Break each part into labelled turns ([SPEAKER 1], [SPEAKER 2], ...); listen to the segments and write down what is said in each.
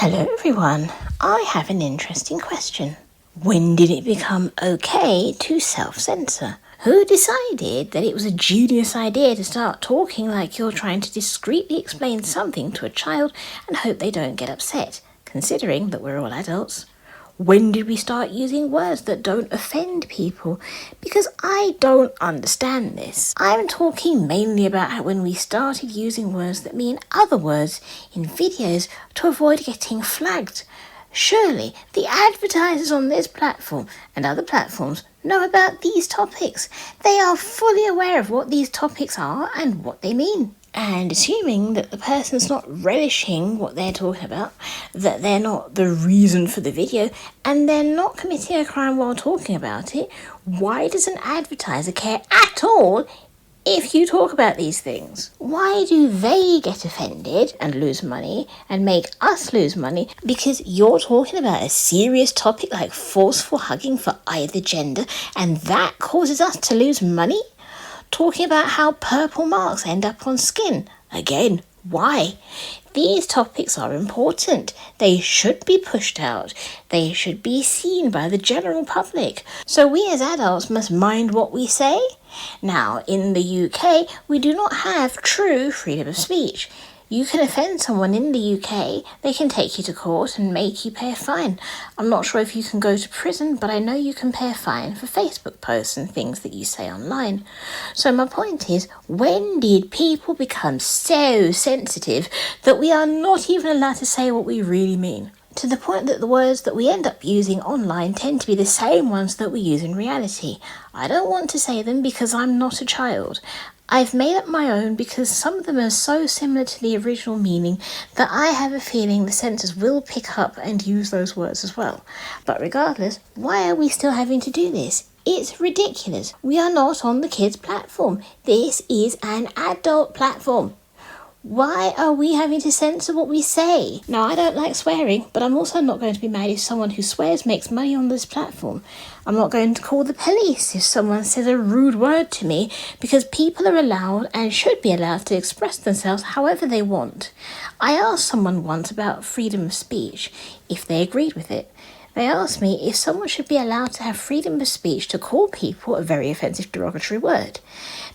[SPEAKER 1] Hello everyone, I have an interesting question. When did it become okay to self-censor? Who decided that it was a genius idea to start talking like you're trying to discreetly explain something to a child and hope they don't get upset, considering that we're all adults? When did we start using words that don't offend people? Because I don't understand this. I'm talking mainly about when we started using words that mean other words in videos to avoid getting flagged. Surely the advertisers on this platform and other platforms know about these topics. They are fully aware of what these topics are and what they mean. And assuming that the person's not relishing what they're talking about, that they're not the reason for the video, and they're not committing a crime while talking about it, why does an advertiser care at all if you talk about these things? Why do they get offended and lose money and make us lose money because you're talking about a serious topic like forceful hugging for either gender, and that causes us to lose money? Talking about how purple marks end up on skin. Again, why? These topics are important. They should be pushed out. They should be seen by the general public. So we as adults must mind what we say. Now, in the UK, we do not have true freedom of speech. You can offend someone in the UK, they can take you to court and make you pay a fine. I'm not sure if you can go to prison, but I know you can pay a fine for Facebook posts and things that you say online. So my point is, when did people become so sensitive that we are not even allowed to say what we really mean? To the point that the words that we end up using online tend to be the same ones that we use in reality. I don't want to say them because I'm not a child. I've made up my own because some of them are so similar to the original meaning that I have a feeling the censors will pick up and use those words as well. But regardless, why are we still having to do this? It's ridiculous. We are not on the kids' platform. This is an adult platform. Why are we having to censor what we say? Now, I don't like swearing, but I'm also not going to be mad if someone who swears makes money on this platform. I'm not going to call the police if someone says a rude word to me, because people are allowed and should be allowed to express themselves however they want. I asked someone once about freedom of speech, if they agreed with it. They asked me if someone should be allowed to have freedom of speech to call people a very offensive derogatory word.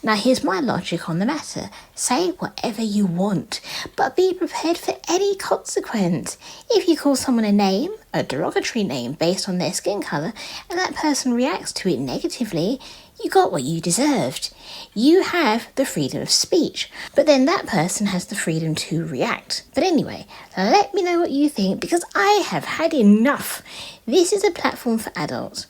[SPEAKER 1] Now here's my logic on the matter. Say whatever you want, but be prepared for any consequence. If you call someone a name, a derogatory name based on their skin colour, and that person reacts to it negatively, you got what you deserved. You have the freedom of speech, but then that person has the freedom to react. But anyway, let me know what you think, because I have had enough. This is a platform for adults.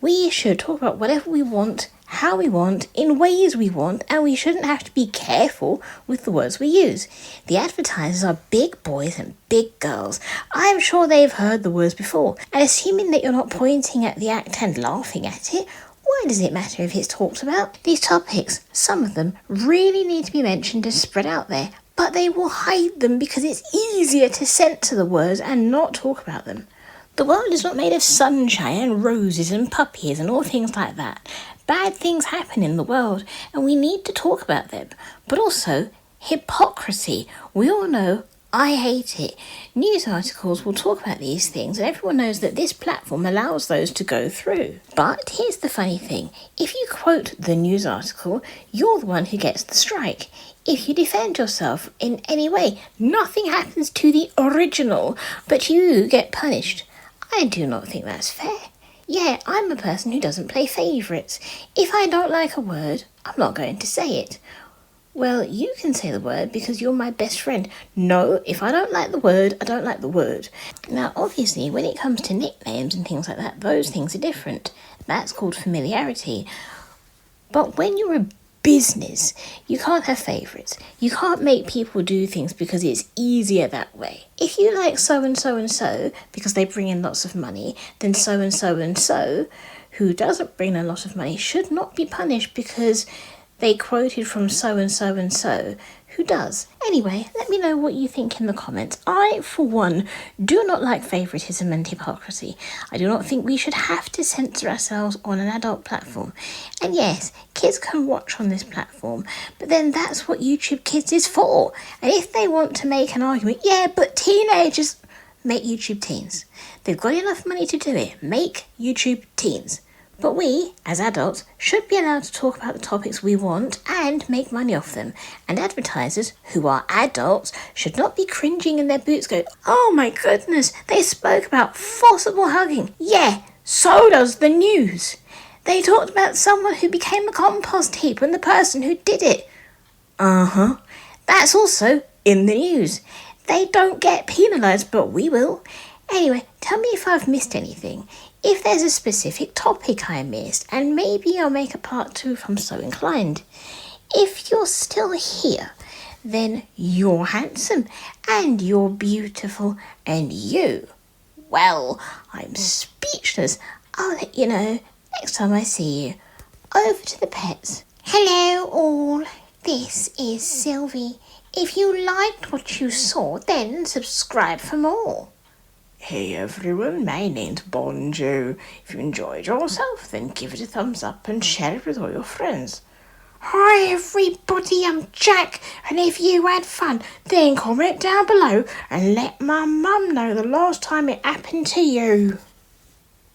[SPEAKER 1] We should talk about whatever we want, how we want, in ways we want, and we shouldn't have to be careful with the words we use. The advertisers are big boys and big girls. I'm sure they've heard the words before, and assuming that you're not pointing at the act and laughing at it, why does it matter if it's talked about? These topics, some of them, really need to be mentioned and spread out there, but they will hide them because it's easier to censor the words and not talk about them. The world is not made of sunshine and roses and puppies and all things like that. Bad things happen in the world and we need to talk about them. But also, hypocrisy. We all know, I hate it. News articles will talk about these things and everyone knows that this platform allows those to go through. But here's the funny thing. If you quote the news article, you're the one who gets the strike. If you defend yourself in any way, nothing happens to the original, but you get punished. I do not think that's fair. Yeah, I'm a person who doesn't play favourites. If I don't like a word, I'm not going to say it. Well, you can say the word because you're my best friend. No, if I don't like the word, I don't like the word. Now, obviously, when it comes to nicknames and things like that, those things are different. That's called familiarity. But when you're a business, you can't have favourites. You can't make people do things because it's easier that way. If you like so and so and so because they bring in lots of money, then so and so and so, who doesn't bring in a lot of money, should not be punished because they quoted from so and so and so, who does. Anyway, let me know what you think in the comments. I, for one, do not like favouritism and hypocrisy. I do not think we should have to censor ourselves on an adult platform. And yes, kids can watch on this platform, but then that's what YouTube Kids is for. And if they want to make an argument, yeah, but teenagers... make YouTube Teens. They've got enough money to do it. Make YouTube Teens. But we, as adults, should be allowed to talk about the topics we want and make money off them. And advertisers, who are adults, should not be cringing in their boots going, oh my goodness, they spoke about forcible hugging. Yeah, so does the news. They talked about someone who became a compost heap and the person who did it. That's also in the news. They don't get penalised, but we will. Anyway, tell me if I've missed anything. If there's a specific topic I missed, and maybe I'll make a part 2 if I'm so inclined. If you're still here, then you're handsome, and you're beautiful, and you, well, I'm speechless. I'll let you know next time I see you. Over to the pets. Hello all, this is Sylvie. If you liked what you saw, then subscribe for more. Hey everyone, my name's Bonjo. If you enjoyed yourself, then give it a thumbs up and share it with all your friends. Hi everybody, I'm Jack, and if you had fun, then comment down below and let my mum know the last time it happened to you.